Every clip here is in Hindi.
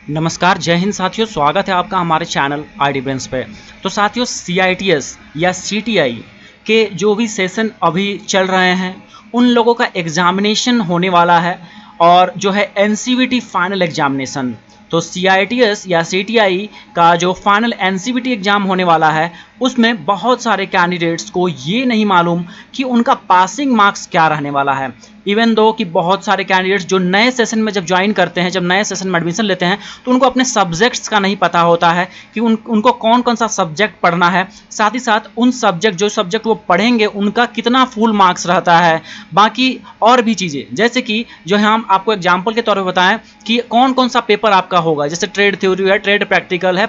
नमस्कार, जय हिंद साथियों। स्वागत है आपका हमारे चैनल आईडी ब्रेन्स पे। तो साथियों, सीआईटीएस या सीटीआई के जो भी सेशन अभी चल रहे हैं उन लोगों का एग्जामिनेशन होने वाला है और जो है एनसीवीटी फाइनल एग्जामिनेशन। तो सीआईटीएस या सीटीआई का जो फाइनल एनसीवीटी एग्जाम होने वाला है उसमें बहुत सारे कैंडिडेट्स को ये नहीं मालूम कि उनका पासिंग मार्क्स क्या रहने वाला है। इवन दो कि बहुत सारे कैंडिडेट्स जो नए सेशन में जब ज्वाइन करते हैं, जब नए सेशन में एडमिशन लेते हैं, तो उनको अपने सब्जेक्ट्स का नहीं पता होता है कि उनको कौन कौन सा सब्जेक्ट पढ़ना है। साथ ही साथ उन जो सब्जेक्ट वो पढ़ेंगे उनका कितना फुल मार्क्स रहता है, बाकी और भी चीज़ें, जैसे कि जो है हम आपको एग्जाम्पल के तौर पर बताएं कि कौन कौन सा पेपर आपका होगा। जैसे ट्रेड थ्योरी है, ट्रेड प्रैक्टिकल है,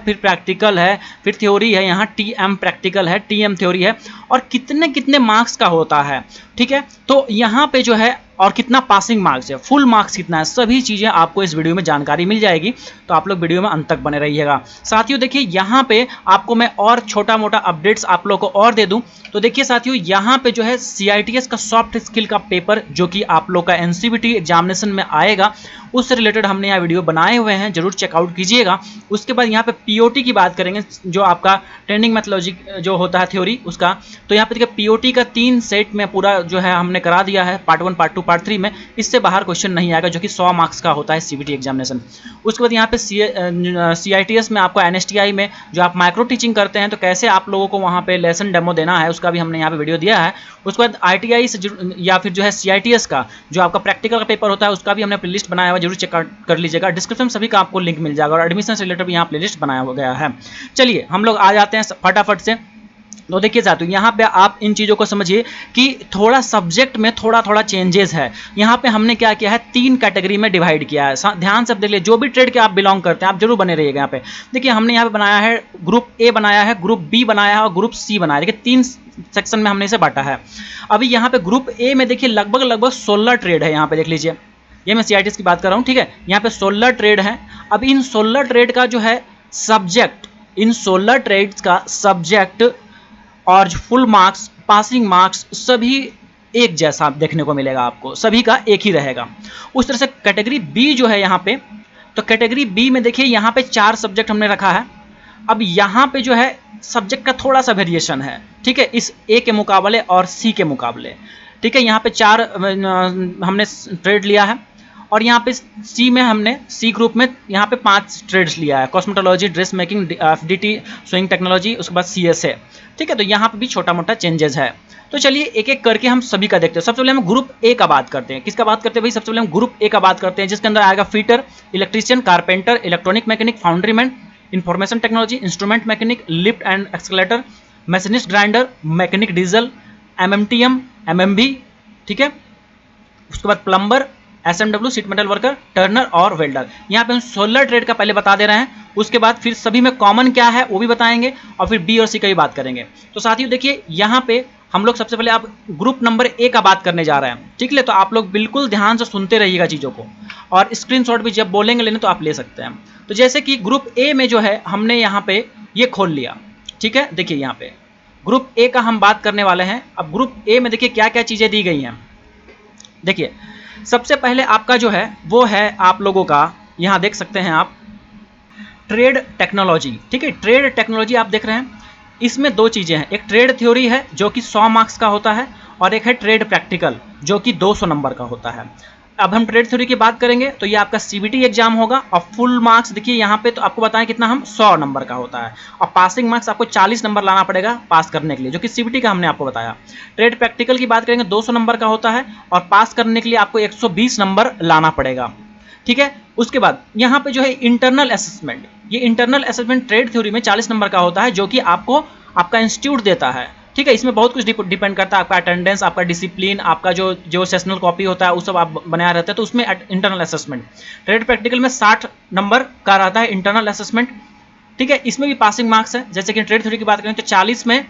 फिर थ्योरी है, यहाँ टीएम प्रैक्टिकल है, टीएम थ्योरी है, और कितने कितने मार्क्स का होता है। ठीक है, तो यहाँ पे जो है और कितना पासिंग मार्क्स है, फुल मार्क्स कितना है, सभी चीज़ें आपको इस वीडियो में जानकारी मिल जाएगी। तो आप लोग वीडियो में अंत तक बने रहिएगा। साथियों देखिए, यहाँ पे आपको मैं और छोटा मोटा अपडेट्स आप लोगों को और दे दूं। तो देखिए साथियों, यहाँ पे जो है सीआईटीएस का सॉफ्ट स्किल का पेपर जो कि आप लोग का एनसीवीटी एग्जामिनेशन में आएगा, उससे रिलेटेड हमने यहाँ वीडियो बनाए हुए हैं, जरूर चेकआउट कीजिएगा। उसके बाद यहाँ पे पीओटी की बात करेंगे, जो आपका ट्रेंडिंग मेथोडोलॉजी जो होता है थ्योरी उसका। तो यहाँ पे देखिए पीओटी का 3 सेट में पूरा जो है हमने करा दिया है, पार्ट 1, पार्ट 2, पार्ट 3 में। इससे बाहर क्वेश्चन नहीं आएगा, जो कि 100 मार्क्स का होता है सीबीटी एग्जामिनेशन। उसके बाद यहाँ पे सीआईटीएस में आपको एनएसटीआई में जो आप माइक्रो टीचिंग करते हैं, तो कैसे आप लोगों को वहाँ पे लेसन डेमो देना है, उसका भी हमने यहाँ पे वीडियो दिया है। उसके बाद आईटीआई से या फिर जो है सीआईटीएस का जो आपका प्रैक्टिकल का पेपर होता है, उसका भी हमने प्लेलिस्ट बनाया हुआ, जरूर चेक कर लीजिएगा। डिस्क्रिप्शन में सभी का आपको लिंक मिल जाएगा, और एडमिशन से रिलेटेड भी यहाँ प्लेलिस्ट बनाया गया है। चलिए हम लोग आ जाते हैं फटाफट से। तो देखिए साथियों, यहाँ पे आप इन चीज़ों को समझिए कि थोड़ा सब्जेक्ट में थोड़ा थोड़ा चेंजेस है। यहाँ पे हमने क्या किया है, 3 कैटेगरी में डिवाइड किया है। ध्यान से देख लीजिए, जो भी ट्रेड के आप बिलोंग करते हैं आप जरूर बने रहिएगा। यहाँ पे देखिए, हमने यहाँ पे बनाया है ग्रुप ए बनाया है, ग्रुप बी बनाया है और ग्रुप सी बनाया है। देखिए 3 सेक्शन में हमने इसे बांटा है। अभी यहाँ पे ग्रुप ए में देखिए लगभग 16 ट्रेड है। यहाँ पे देख लीजिए, ये मैं सीआईटीएस की बात कर रहा हूँ। ठीक है, यहाँ पे 16 ट्रेड है। अब इन 16 ट्रेड का जो है सब्जेक्ट, इन 16 ट्रेड्स का सब्जेक्ट और फुल मार्क्स, पासिंग मार्क्स सभी एक जैसा देखने को मिलेगा आपको, सभी का एक ही रहेगा। उस तरह से कैटेगरी बी जो है यहाँ पे, तो कैटेगरी बी में देखिए यहाँ पे 4 सब्जेक्ट हमने रखा है। अब यहाँ पे जो है सब्जेक्ट का थोड़ा सा वेरिएशन है, ठीक है, इस ए के मुकाबले और सी के मुकाबले। ठीक है, यहाँ पे 4 हमने ट्रेड लिया है, और यहाँ पे सी में हमने सी ग्रुप में यहाँ पे 5 ट्रेड्स लिया है, cosmetology, dress making, FDT, swing technology, उसके बाद सीएसए। ठीक है, तो यहाँ पे भी छोटा मोटा चेंजेस है। तो चलिए एक एक करके हम सभी का देखते हैं। सबसे पहले हम ग्रुप ए का बात करते हैं। किसका बात करते हैं भाई? सबसे पहले हम ग्रुप ए का बात करते हैं, जिसके अंदर आएगा fitter, electrician, carpenter, electronic mechanic, foundryman, information technology, instrument mechanic, lift and escalator, machinist grinder, mechanic diesel, MMTM, MMB. ठीक है, उसके बाद plumber, SMW, sheet metal worker, turner और वेल्डर। यहाँ पे हम 16 ट्रेड का पहले बता दे रहे हैं। उसके बाद फिर सभी में कॉमन क्या है वो भी बताएंगे, और फिर बी और सी का भी बात करेंगे। तो साथियों देखिए, यहाँ पे हम लोग सबसे पहले आप ग्रुप नंबर ए का बात करने जा रहे हैं। ठीक है, तो आप लोग बिल्कुल ध्यान से सुनते रहिएगा चीज़ों को, और स्क्रीनशॉट भी जब बोलेंगे लेने तो आप ले सकते हैं। तो जैसे कि ग्रुप ए में जो है हमने यहाँ पे ये खोल लिया। ठीक है, देखिए यहाँ पे ग्रुप ए का हम बात करने वाले हैं। अब ग्रुप ए में देखिए क्या क्या चीज़ें दी गई हैं। देखिए सबसे पहले आपका जो है वो है आप लोगों का, यहाँ देख सकते हैं आप, ट्रेड टेक्नोलॉजी। ठीक है, ट्रेड टेक्नोलॉजी आप देख रहे हैं, इसमें 2 चीज़ें हैं। एक ट्रेड थ्योरी है जो कि 100 मार्क्स का होता है, और एक है ट्रेड प्रैक्टिकल जो कि 200 नंबर का होता है। अब हम ट्रेड थ्योरी की बात करेंगे तो ये आपका सीबीटी एग्जाम होगा, और फुल मार्क्स देखिए यहाँ पे तो आपको बताएं कितना, हम 100 नंबर का होता है, और पासिंग मार्क्स आपको 40 नंबर लाना पड़ेगा पास करने के लिए, जो कि सीबीटी का हमने आपको बताया। ट्रेड प्रैक्टिकल की बात करेंगे 200 नंबर का होता है, और पास करने के लिए आपको 120 नंबर लाना पड़ेगा। ठीक है, उसके बाद यहाँ पे जो है इंटरनल असेसमेंट, ये इंटरनल असेसमेंट ट्रेड थ्योरी में 40 नंबर का होता है, जो कि आपको आपका इंस्टीट्यूट देता है। ठीक है, इसमें बहुत कुछ डिपेंड करता है, आपका अटेंडेंस, आपका डिसिप्लिन, आपका जो सेशनल कॉपी होता है वो सब आप बनाया रहता है, तो उसमें इंटरनल असेसमेंट। ट्रेड प्रैक्टिकल में 60 नंबर का रहता है इंटरनल असेसमेंट। ठीक है, इसमें भी पासिंग मार्क्स है। जैसे कि ट्रेड थ्योरी की बात करें तो 40 में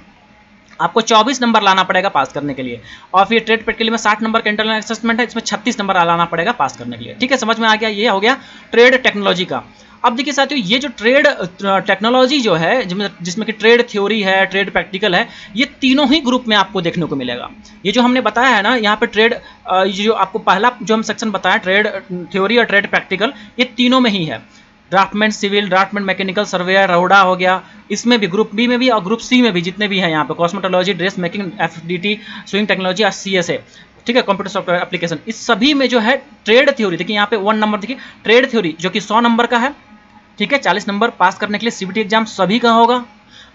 आपको 24 नंबर लाना पड़ेगा पास करने के लिए, और फिर ट्रेड प्रैक्टिकल में 60 नंबर का इंटरनल असेसमेंट है, इसमें 36 नंबर लाना पड़ेगा पास करने के लिए। ठीक है, समझ में आ गया, ये हो गया ट्रेड टेक्नोलॉजी का। अब देखिए साथियों, ये जो ट्रेड टेक्नोलॉजी जो है, जिसमें कि ट्रेड थ्योरी है, ट्रेड प्रैक्टिकल है, ये तीनों ही ग्रुप में आपको देखने को मिलेगा। ये जो हमने बताया है ना यहाँ पे ट्रेड, जो आपको पहला जो हम सेक्शन बताया ट्रेड थ्योरी और ट्रेड प्रैक्टिकल, ये तीनों में ही है। Draughtsman civil, draughtsman mechanical, surveyor, रोडा हो गया, इसमें भी ग्रुप बी में भी और ग्रुप सी में भी जितने भी हैं यहाँ पे cosmetology, dress making, FDT, swing technology और सीएसए, ठीक है, कंप्यूटर सॉफ्टवेयर एप्लीकेशन, इस सभी में जो है ट्रेड थ्योरी, देखिए यहाँ पे 1 नंबर, देखिए ट्रेड थ्योरी जो कि 100 नंबर का है, ठीक है, 40 नंबर पास करने के लिए सीबीटी एग्जाम सभी का होगा।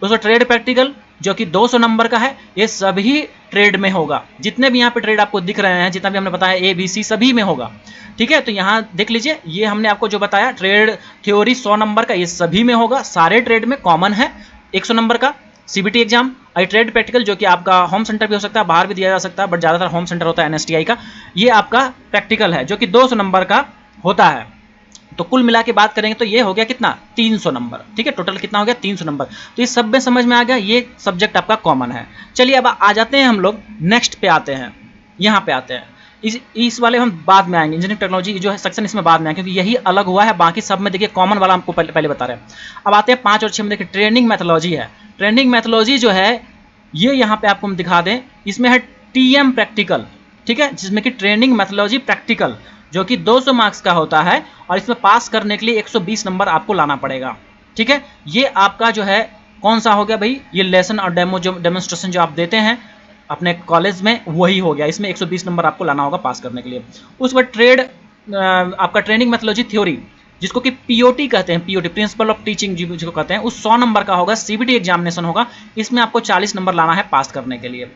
दोस्तों ट्रेड प्रैक्टिकल जो कि 200 नंबर का है, ये सभी ट्रेड में होगा, जितने भी यहाँ पे ट्रेड आपको दिख रहे हैं, जितना भी हमने बताया ए बी सी सभी में होगा, ठीक है। तो यहाँ देख लीजिए, ये हमने आपको जो बताया ट्रेड थ्योरी 100 नंबर का, ये सभी में होगा, सारे ट्रेड में कॉमन है 100 नंबर का सीबीटी एग्जाम। और ट्रेड प्रैक्टिकल जो कि आपका होम सेंटर भी हो सकता है, बाहर भी दिया जा सकता है, बट ज़्यादातर होम सेंटर होता है एनएसटीआई का, ये आपका प्रैक्टिकल है जो कि 200 नंबर का होता है। तो कुल मिला के बात करेंगे तो ये हो गया कितना 300 नंबर, ठीक है, टोटल कितना हो गया 300 नंबर। तो ये सब में समझ में आ गया, ये सब्जेक्ट आपका कॉमन है। चलिए अब आ जाते हैं हम लोग नेक्स्ट पे आते हैं, यहाँ पे आते हैं, इस वाले हम बाद में आएंगे, इंजीनियरिंग टेक्नोलॉजी जो है सेक्शन इसमें बाद में आएंगे, क्योंकि यही अलग हुआ है, बाकी सब में देखिए कॉमन वाला हमको पहले बता रहे हैं। अब आते हैं 5 और 6 में, देखिए ट्रेनिंग मैथोलॉजी है। ट्रेनिंग मैथोलॉजी जो है ये यहाँ पे आपको हम दिखा दें, इसमें है टीएम प्रैक्टिकल, ठीक है, जिसमें कि ट्रेनिंग मैथोलॉजी प्रैक्टिकल जो कि 200 मार्क्स का होता है, और इसमें पास करने के लिए 120 नंबर आपको लाना पड़ेगा, ठीक है। ये आपका जो है कौन सा हो गया भाई, ये लेसन और डेमोन्स्ट्रेशन जो आप देते हैं अपने कॉलेज में, वही हो गया, इसमें 120 नंबर आपको लाना होगा पास करने के लिए। उस पर ट्रेड आपका ट्रेनिंग मैथोलॉजी थ्योरी, जिसको कि पीओटी कहते हैं, पीओटी प्रिंसिपल ऑफ टीचिंग जिसको कहते हैं, उस 100 नंबर का होगा, सीबीटी एग्जामिनेशन होगा, इसमें आपको 40 नंबर लाना है पास करने के लिए।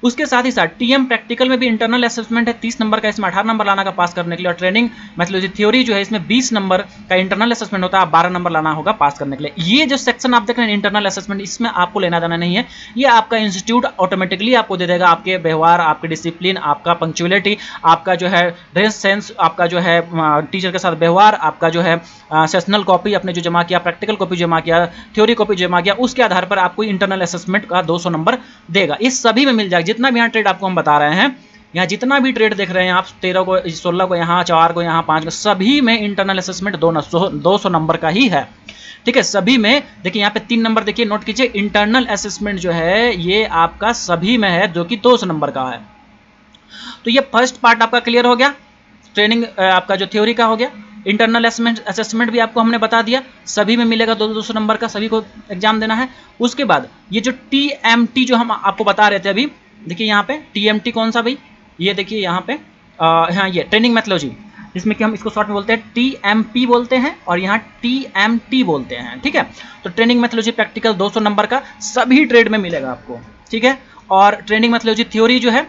उसके साथ ही साथ टीएम प्रैक्टिकल में भी इंटरनल असेसमेंट है 30 नंबर का, इसमें 18 नंबर लाना का पास करने के लिए, और ट्रेनिंग मैथोलॉजी थ्योरी जो है इसमें 20 नंबर का इंटरनल असेसमेंट होता है, 12 नंबर लाना होगा पास करने के लिए। ये जो सेक्शन आप देख रहे हैं इंटरनल असेसमेंट, इसमें आपको लेना देना नहीं है, ये आपका इंस्टीट्यूट ऑटोमेटिकली आपको दे देगा, आपके व्यवहार, आपके डिसिप्लिन, आपका पंक्चुअलिटी, आपका जो है ड्रेस सेंस, आपका जो है टीचर के साथ व्यवहार, आपका जो है सेशनल कॉपी आपने जो जमा किया, प्रैक्टिकल कॉपी जमा किया, थ्योरी कॉपी जमा किया, उसके आधार पर आपको इंटरनल असेसमेंट का 200 नंबर देगा। इस सभी में मिल जाएगा, जितना भी यहाँ ट्रेड आपको हम बता रहे हैं, यहाँ जितना भी ट्रेड देख रहे हैं आप, 13 को 16 को यहाँ, 4 को यहाँ, 5 को, सभी में इंटरनल असेसमेंट 200 नंबर का ही है, ठीक है। सभी में देखिए यहाँ पे 3 नंबर देखिए नोट कीजिए, इंटरनल असेसमेंट जो है ये आपका सभी में है, जो कि 200 नंबर का है। तो ये फर्स्ट पार्ट आपका क्लियर हो गया, ट्रेनिंग आपका जो थ्योरी का हो गया। इंटरनल असेसमेंट भी आपको हमने बता दिया, सभी में मिलेगा 200 नंबर का, सभी को एग्जाम देना है। उसके बाद ये जो टीएमटी जो हम आपको बता रहे थे अभी, देखिए यहाँ पे टीएमटी कौन सा भाई, ये देखिए यहाँ पे हाँ, ये ट्रेनिंग मैथोलॉजी, जिसमें कि हम इसको शॉर्ट में बोलते हैं टीएमपी बोलते हैं, और यहाँ टीएमटी बोलते हैं, ठीक है। तो ट्रेनिंग मैथोलॉजी प्रैक्टिकल 200 नंबर का सभी ट्रेड में मिलेगा आपको, ठीक है। और ट्रेनिंग मैथोलॉजी थ्योरी जो है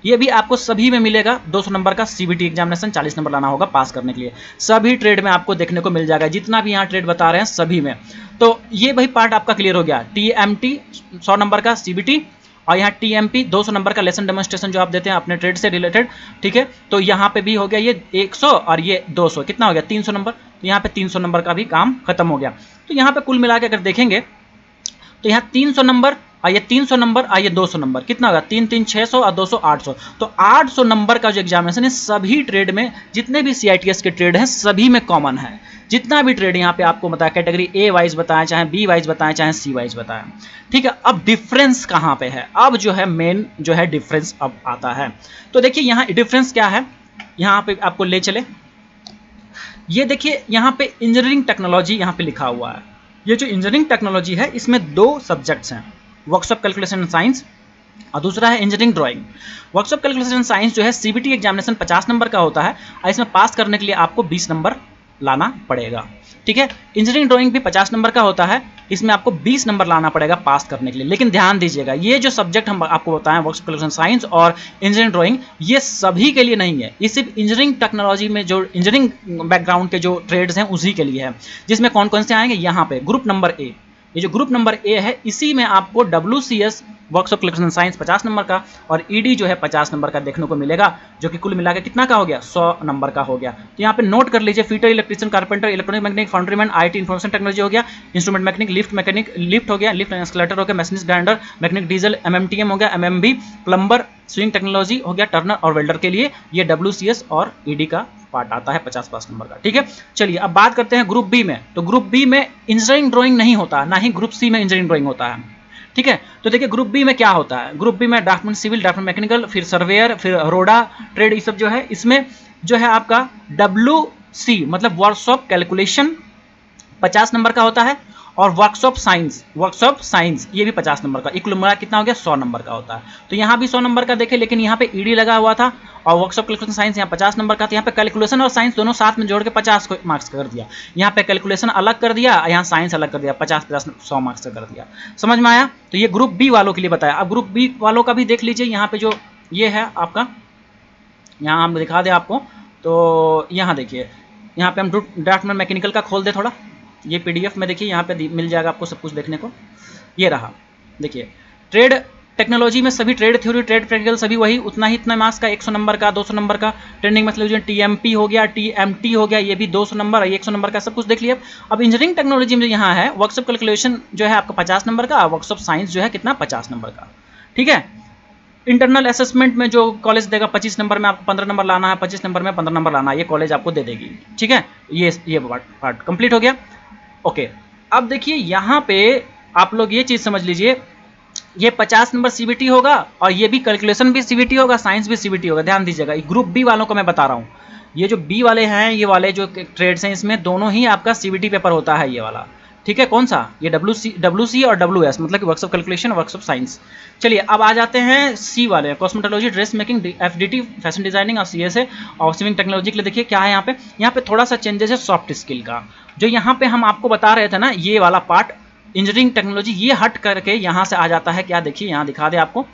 ये भी आपको सभी में मिलेगा, 200 नंबर का सीबीटी एग्जामिनेशन 40 नंबर लाना होगा पास करने के लिए, सभी ट्रेड में आपको देखने को मिल जाएगा, जितना भी यहाँ ट्रेड बता रहे हैं सभी में। तो ये भाई पार्ट आपका क्लियर हो गया, टीएमटी 100 नंबर का सीबीटी, और यहाँ टीएमपी 200 नंबर का लेसन डेमोन्स्ट्रेशन जो आप देते हैं अपने ट्रेड से रिलेटेड, ठीक है। तो यहाँ पे भी हो गया ये 100 और ये 200, कितना हो गया 300 नंबर, तो यहाँ पे 300 नंबर का भी काम खत्म हो गया। तो यहाँ पे कुल मिला के अगर देखेंगे तो यहाँ 300 नंबर और ये 300 नंबर और ये 200 नंबर, कितना होगा 3 3 600 और 200 800। तो 800 नंबर का जो एग्जामिनेशन है सभी ट्रेड में, जितने भी सीआईटीएस के ट्रेड हैं सभी में कॉमन है। जितना भी ट्रेड यहाँ पे आपको बताया, कैटेगरी ए वाइज बताएं, चाहे बी वाइज बताएं, चाहे सी वाइज बताएं, ठीक है। अब डिफरेंस कहाँ पे है, अब जो है मेन जो है डिफरेंस अब आता है। तो देखिए यहाँ डिफरेंस क्या है, यहाँ पे आपको ले चले, ये देखिए यहाँ पे इंजीनियरिंग टेक्नोलॉजी यहाँ पे लिखा हुआ है। ये जो इंजीनियरिंग टेक्नोलॉजी है इसमें 2 सब्जेक्ट्स हैं, वर्कशॉप कैलकुलेशन साइंस और दूसरा है engineering drawing. Workshop calculation science जो है सीबीटी एग्जामिनेशन 50 नंबर का होता है, और इसमें पास करने के लिए आपको 20 नंबर लाना पड़ेगा, ठीक है। इंजीनियरिंग ड्राइंग भी 50 नंबर का होता है, इसमें आपको 20 नंबर लाना पड़ेगा पास करने के लिए। लेकिन ध्यान दीजिएगा, ये जो सब्जेक्ट हम आपको बताएं वर्कशॉप कैलकुलेशन साइंस और इंजीनियरिंग ड्राइंग, ये सभी के लिए नहीं है, ये सिर्फ इंजीनियरिंग टेक्नोलॉजी में जो इंजीनियरिंग बैकग्राउंड के जो ट्रेड्स हैं उसी के लिए है। जिसमें कौन कौन से आएंगे, यहाँ पे ग्रुप नंबर ए, ये जो ग्रुप नंबर ए है इसी में आपको WCS workshop calculation science 50 number का और ED जो है 50 नंबर का देखने को मिलेगा, जो कि कुल मिला के कितना का हो गया 100 नंबर का हो गया। तो यहाँ पे नोट कर लीजिए, fitter, electrician, carpenter, electronic mechanic, foundryman, IT information technology हो गया, इंस्ट्रूमेंट मैकेनिक, लिफ्ट हो गया, लिफ्ट एंड एस्केलेटर हो गया, machinist grinder, mechanic diesel, MMTM हो गया, MMB, प्लम्बर, स्विंग टेक्नोलॉजी हो गया, टर्नर और वेल्डर के लिए ये WCS और ED का पार्ट आता है 50 नंबर का, ठीक है। चलिए अब बात करते हैं ग्रुप बी में। तो ग्रुप बी में इंजीनियरिंग ड्राइंग नहीं होता, ना ही ग्रुप सी में इंजीनियरिंग ड्राइंग होता है, ठीक है। तो देखिए ग्रुप बी में क्या होता है, ग्रुप बी में ड्राफ्टमैन सिविल, ड्राफ्टमैन मैकेनिकल, फिर सर्वेयर, फिर रोडा ट्रेड, ये सब जो है इसमें जो है आपका सी मतलब वर्कशॉप कैलकुलेशन 50 नंबर का होता है, और वर्कशॉप साइंस ये भी 50 नंबर का, इकुल मिला कितना हो गया 100 नंबर का होता है। तो यहाँ भी 100 नंबर का देखे, लेकिन यहाँ पे ईडी लगा हुआ था और वर्कशॉप कैलकुलेशन साइंस यहाँ 50 नंबर का था। यहाँ पे कैलकुलेशन और साइंस दोनों साथ में जोड़ के 50 मार्क्स का कर दिया। यहाँ पे कैलकुलेशन अलग कर दिया, यहाँ साइंस अलग कर दिया, 50 100 मार्क्स का कर दिया। समझ में आया? तो ये ग्रुप बी वालों के लिए बताया। अब ग्रुप बी वालों का भी देख लीजिए, यहाँ पे जो ये है आपका, यहाँ हम दिखा दें आपको, तो यहाँ देखिए, यहाँ पे हम ड्राफ्टमैन मैकेनिकल का खोल दे थोड़ा, ये पीडीएफ में देखिए, यहाँ पे मिल जाएगा आपको सब कुछ देखने को। ये रहा, देखिए ट्रेड टेक्नोलॉजी में सभी ट्रेड थ्योरी ट्रेड प्रैक्टिकल सभी वही उतना ही इतना मार्क्स का, 100 नंबर का, 200 नंबर का। ट्रेंडिंग मतलब जो टीएमपी हो गया, टीएमटी हो गया, ये भी 200 नंबर और 100 नंबर का, सब कुछ देख लिया। अब इंजीनियरिंग टेक्नोलॉजी में यहाँ है वर्कशॉप कैलकुलेशन जो है आपका 50 नंबर का, वर्कशॉप साइंस जो है कितना 50 नंबर का। ठीक है, इंटरनल असेसमेंट में जो कॉलेज देगा 25 नंबर में आपको 15 नंबर लाना है, 25 नंबर में 15 नंबर लाना है, ये कॉलेज आपको दे देगी। ठीक है, ये पार्ट कंप्लीट हो गया। ओके, अब देखिए यहाँ पे आप लोग ये चीज़ समझ लीजिए, ये 50 नंबर सीबीटी होगा और ये भी कैलकुलेशन भी सीबीटी होगा, साइंस भी सीबीटी होगा। ध्यान दीजिएगा, ग्रुप बी वालों को मैं बता रहा हूँ, ये जो बी वाले हैं, ये वाले जो ट्रेड्स हैं, इसमें दोनों ही आपका सीबीटी पेपर होता है ये वाला। ठीक है, कौन सा? ये डब्ल्यूसी और डब्ल्यूएस मतलब कि वर्कशॉप कैलकुलेशन, वर्कशॉप साइंस। चलिए अब आ जाते हैं सी वाले, cosmetology, dress making, FDT, fashion designing और सीएसए और स्विमिंग टेक्नोलॉजी के लिए। देखिए क्या है यहाँ पे थोड़ा सा चेंजेस है सॉफ्ट स्किल का, जो यहाँ पे हम आपको बता रहे थे ना, ये वाला पार्ट इंजीनियरिंग टेक्नोलॉजी, ये हट करके यहाँ से आ जाता है। क्या देखिए, यहाँ दिखा दे आपको,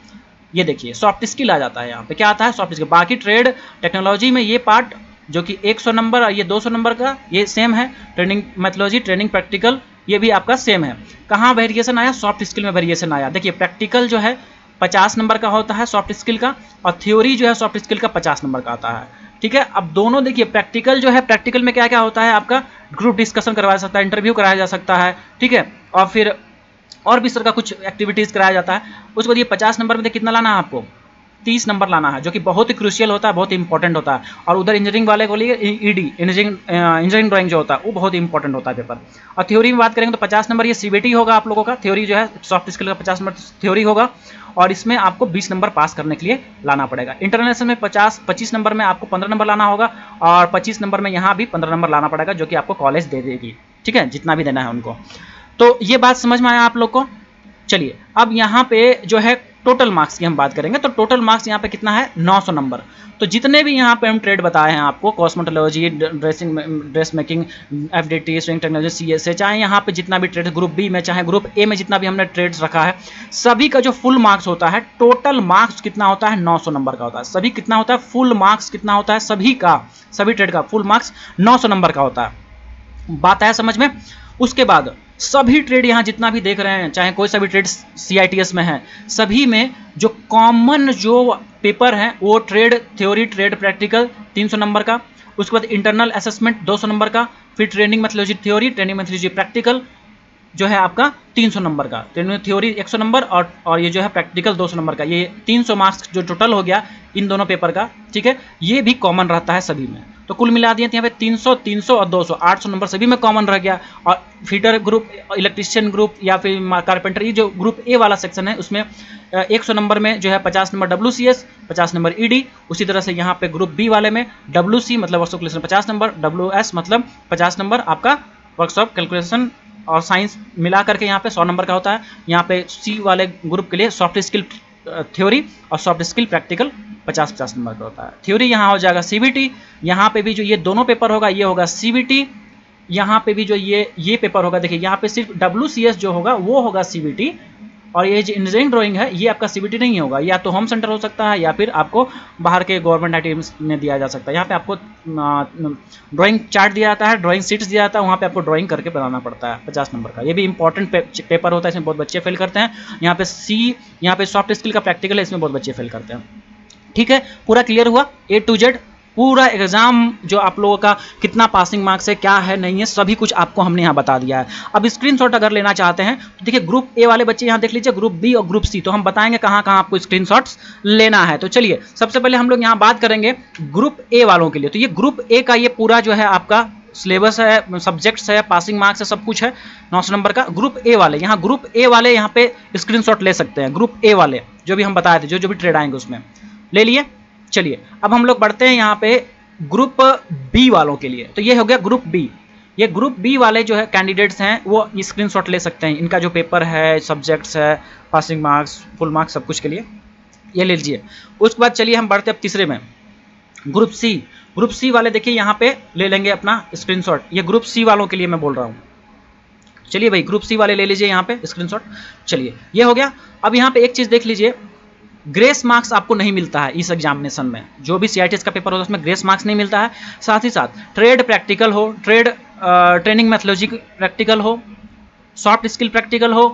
ये देखिए सॉफ्ट स्किल आ जाता है। यहाँ पे क्या आता है? Soft skill. बाकी ट्रेड टेक्नोलॉजी में ये पार्ट जो कि 100 नंबर और ये 200 नंबर का, ये सेम है। ट्रेनिंग मेथोलॉजी, ट्रेनिंग प्रैक्टिकल, ये भी आपका सेम है। कहाँ वेरिएशन आया? सॉफ्ट स्किल में वेरिएशन आया। देखिए प्रैक्टिकल जो है 50 नंबर का होता है सॉफ्ट स्किल का, और थ्योरी जो है सॉफ्ट स्किल का 50 नंबर का आता है। ठीक है, अब दोनों देखिए, प्रैक्टिकल जो है, प्रैक्टिकल में क्या क्या होता है आपका, ग्रुप डिस्कशन करवाया जा सकता है, इंटरव्यू कराया जा सकता है। ठीक है, और फिर और भी इस तरह का कुछ एक्टिविटीज़ कराया जाता है। उसके बाद ये 50 नंबर में कितना लाना है आपको? 30 नंबर लाना है, जो कि बहुत ही क्रूशियल होता है, बहुत ही इंपॉर्टेंट होता है। और उधर इंजीनियरिंग वाले को लिए ईडी, इंजीनियरिंग ड्राइंग जो होता है वो बहुत ही इंपॉर्टेंट होता है पेपर। और थ्योरी में बात करेंगे तो 50 नंबर ये सीबीटी होगा आप लोगों का, थ्योरी जो है सॉफ्ट स्किल का 50 नंबर थ्योरी होगा, और इसमें आपको 20 नंबर पास करने के लिए लाना पड़ेगा। इंटरनेशनल में 25 नंबर में आपको 15 नंबर लाना होगा, और 25 नंबर में यहाँ भी 15 नंबर लाना पड़ेगा, जो कि आपको कॉलेज दे देगी। ठीक है, जितना भी देना है उनको। तो ये बात समझ में आया आप लोग को? चलिए अब यहाँ पे जो है टोटल मार्क्स की हम बात करेंगे, तो टोटल मार्क्स यहाँ पे कितना है? 900 नंबर। तो जितने भी यहाँ पे हम ट्रेड बताए हैं आपको, cosmetology, dress making, FDT, swing technology, CSA, चाहे यहाँ पे जितना भी ट्रेड ग्रुप बी में चाहे ग्रुप ए में जितना भी हमने ट्रेड्स रखा है, सभी का जो फुल मार्क्स होता है, टोटल मार्क्स कितना होता है? 900 नंबर का होता है। सभी कितना होता है? फुल मार्क्स कितना होता है? सभी का, सभी ट्रेड का फुल मार्क्स 900 नंबर का होता है। बात आया समझ में? उसके बाद सभी ट्रेड यहाँ जितना भी देख रहे हैं, चाहे कोई सा भी ट्रेड सीआईटीएस में है, सभी में जो कॉमन जो पेपर है वो trade theory, trade practical 300 number का, उसके बाद इंटरनल असेसमेंट 200 नंबर का, फिर training methodology theory, training methodology practical जो है आपका 300 नंबर का, ट्रेनिंग थ्योरी 100 नंबर और ये जो है प्रैक्टिकल 200 नंबर का, ये 300 मार्क्स जो टोटल हो गया इन दोनों पेपर का। ठीक है, ये भी कॉमन रहता है सभी में, तो कुल मिला दिए यहाँ पे 300, 300 और 200, 800 नंबर सभी में कॉमन रह गया। और फीटर ग्रुप, इलेक्ट्रिशियन ग्रुप या फिर कारपेंटर, ये जो ग्रुप ए वाला सेक्शन है उसमें 100 नंबर में जो है 50 नंबर WCS, 50 नंबर ED। उसी तरह से यहाँ पे ग्रुप बी वाले में WC मतलब वर्कशॉप कैलकुलेशन 50 नंबर, WS मतलब 50 नंबर आपका वर्कशॉप कैलकुलेशन और साइंस मिला करके यहाँ पे 100 नंबर का होता है। यहाँ पे सी वाले ग्रुप के लिए सॉफ्ट स्किल थ्योरी और सॉफ्ट स्किल प्रैक्टिकल 50-50 नंबर का होता है। थ्योरी यहाँ हो जाएगा CBT, यहाँ पे भी जो ये दोनों पेपर होगा ये होगा CBT, यहाँ पे भी जो ये पेपर होगा, देखिए यहाँ पे सिर्फ WCS जो होगा वो होगा CBT, और ये जो इंजीनियरिंग ड्राइंग है ये आपका CBT नहीं होगा, या तो होम सेंटर हो सकता है या फिर आपको बाहर के गवर्नमेंट आईटीएम्स में दिया जा सकता है। यहाँ पे आपको ड्राइंग चार्ट दिया जाता है, ड्राइंग शीट्स दिया जाता है, वहाँ पे आपको ड्राइंग करके बनाना पड़ता है 50 नंबर का। ये भी इंपॉर्टेंट पेपर होता है, इसमें बहुत बच्चे फेल करते हैं। यहाँ पे सॉफ्ट स्किल का प्रैक्टिकल है, इसमें बहुत बच्चे फेल करते हैं। ठीक है, पूरा क्लियर हुआ A to Z, पूरा एग्जाम जो आप लोगों का कितना पासिंग मार्क्स है, क्या है नहीं है, सभी कुछ आपको हमने यहाँ बता दिया है। अब स्क्रीनशॉट अगर लेना चाहते हैं तो देखिए ग्रुप ए वाले बच्चे यहाँ देख लीजिए, ग्रुप बी और ग्रुप सी, तो हम बताएंगे कहाँ कहाँ आपको स्क्रीनशॉट्स लेना है। तो चलिए सबसे पहले हम लोग यहाँ बात करेंगे ग्रुप ए वालों के लिए। तो ये ग्रुप ए का ये पूरा जो है आपका सिलेबस है, सब्जेक्ट्स है, पासिंग मार्क्स है, सब कुछ है 900 नंबर का। ग्रुप ए वाले यहाँ पे स्क्रीनशॉट ले सकते हैं। ग्रुप ए वाले जो भी हम बताए थे, जो भी ट्रेड आएंगे उसमें ले लिए। चलिए अब हम लोग बढ़ते हैं यहाँ पे ग्रुप बी वालों के लिए। तो ये हो गया ग्रुप बी। ये ग्रुप बी वाले जो है कैंडिडेट्स हैं वो स्क्रीनशॉट ले सकते हैं, इनका जो पेपर है, सब्जेक्ट्स है, पासिंग मार्क्स, फुल मार्क्स, सब कुछ के लिए ये ले लीजिए। उसके बाद चलिए हम बढ़ते अब तीसरे में, ग्रुप सी। ग्रुप सी वाले देखिए यहाँ पे ले लेंगे अपना स्क्रीनशॉट, ये ग्रुप सी वालों के लिए मैं बोल रहा हूँ। चलिए भाई ग्रुप सी वाले ले लीजिए यहाँ पे स्क्रीनशॉट। चलिए ये हो गया। अब यहाँ पे एक चीज़ देख लीजिए, ग्रेस मार्क्स आपको नहीं मिलता है इस एग्जामिनेशन में, जो भी CITS का पेपर होता है उसमें ग्रेस मार्क्स नहीं मिलता है। साथ ही साथ ट्रेड प्रैक्टिकल हो, ट्रेनिंग मैथोलॉजी प्रैक्टिकल हो, सॉफ्ट स्किल प्रैक्टिकल हो,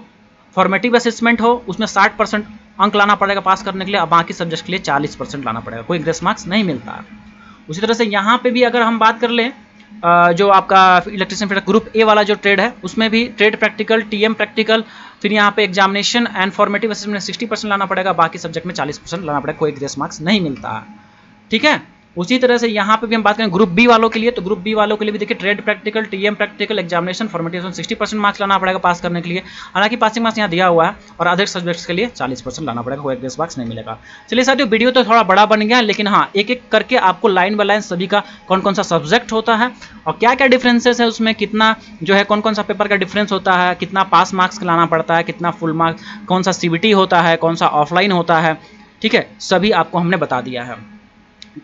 फॉर्मेटिव असेसमेंट हो, उसमें 60% अंक लाना पड़ेगा पास करने के लिए, और बाकी सब्जेक्ट के लिए 40% लाना पड़ेगा, कोई ग्रेस मार्क्स नहीं मिलता है। उसी तरह से यहाँ पे भी अगर हम बात कर लें, जो आपका इलेक्ट्रिशियन फिटर ग्रुप ए वाला जो ट्रेड है उसमें भी ट्रेड प्रैक्टिकल, TM प्रैक्टिकल, फिर यहाँ पे एग्जामिनेशन एंड फॉर्मेटिव असेसमेंट 60% लाना पड़ेगा, बाकी सब्जेक्ट में 40% लाना पड़ेगा, कोई ग्रेस मार्क्स नहीं मिलता है। ठीक है। उसी तरह से यहाँ पे भी हम बात करें ग्रुप बी वालों के लिए, तो ग्रुप बी वालों के लिए भी देखिए trade practical, TM practical, examination, formative 60% marks लाना पड़ेगा पास करने के लिए। हालांकि पासिंग मार्क्स यहाँ दिया हुआ है, और अदर सब्जेक्ट्स के लिए 40% लाना पड़ेगा, कोई ग्रेस मार्क्स नहीं मिलेगा। चलिए साथियों वीडियो तो थोड़ा बड़ा बन गया, लेकिन हाँ एक एक करके आपको लाइन बाय लाइन सभी का कौन कौन सा सब्जेक्ट होता है और क्या क्या डिफरेंसेस है उसमें, कितना जो है कौन कौन सा पेपर का डिफरेंस होता है, कितना पास मार्क्स लाना पड़ता है, कितना फुल मार्क्स, कौन सा CBT होता है, कौन सा ऑफलाइन होता है, ठीक है, सभी आपको हमने बता दिया है।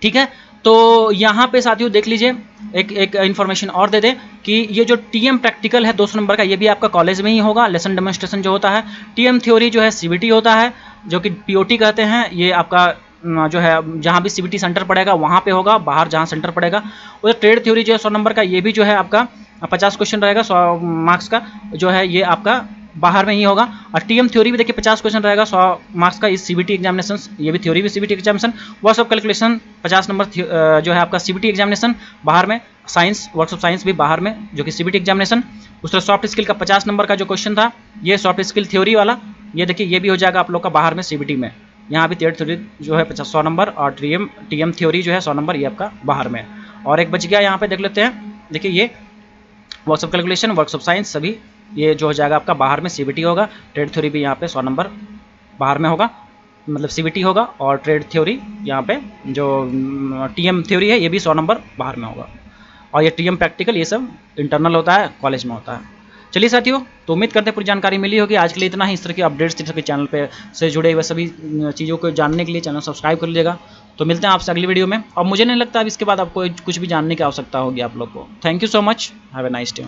ठीक है। तो यहाँ पे साथियों देख लीजिए, एक इन्फॉर्मेशन और दे दें कि ये जो TM प्रैक्टिकल है 200 नंबर का, ये भी आपका कॉलेज में ही होगा, लेसन डेमोन्स्ट्रेशन जो होता है। TM थ्योरी जो है CBT होता है, जो कि POT कहते हैं, ये आपका जो है जहाँ भी CBT सेंटर पड़ेगा वहाँ पे होगा, बाहर जहाँ सेंटर पड़ेगा। और ट्रेड थ्योरी जो है 100 नंबर का, ये भी जो है आपका 50 क्वेश्चन रहेगा, 100 मार्क्स का, जो है ये आपका बाहर में ही होगा। और TM थ्योरी भी देखिए 50 क्वेश्चन रहेगा, 100 मार्क्स का, इस CBT एग्जामिनेशन, ये भी थ्योरी भी CBT examination, workshop calculation 50 number जो है आपका CBT एग्जामिनेशन बाहर में, साइंस, वर्कशॉप साइंस भी बाहर में, जो कि CBT एग्जामिनेशन। उस तरह सॉफ्ट स्किल का 50 नंबर का जो क्वेश्चन था, ये सॉफ्ट स्किल थ्योरी वाला, ये देखिए ये भी हो जाएगा आप लोग का बाहर में CBT में। यहाँ भी ट्रेड थ्योरी जो है 100 नंबर, और TM थ्योरी जो है 100 नंबर, ये आपका बाहर में। और एक बच गया यहाँ पे देख लेते हैं, देखिए ये वर्कशॉप कैलकुलेशन, वर्कशॉप साइंस, सभी ये जो हो जाएगा आपका बाहर में CBT होगा। ट्रेड थ्योरी भी यहाँ पे 100 नंबर बाहर में होगा, मतलब CBT होगा, और ट्रेड थ्योरी यहाँ पे जो TM थ्योरी है ये भी 100 नंबर बाहर में होगा। और ये TM प्रैक्टिकल ये सब इंटरनल होता है, कॉलेज में होता है। चलिए साथियों, तो उम्मीद करते हैं पूरी जानकारी मिली होगी। आज के लिए इतना ही। इस तरह की अपडेट्स इस तरह के चैनल पे से जुड़े हुए सभी चीज़ों को जानने के लिए चैनल सब्सक्राइब कर लीजिएगा। तो मिलते हैं आपसे अगली वीडियो में, और मुझे नहीं लगता अब इसके बाद आपको कुछ भी जानने की आवश्यकता होगी आप लोग को। Thank you so much, have a nice day.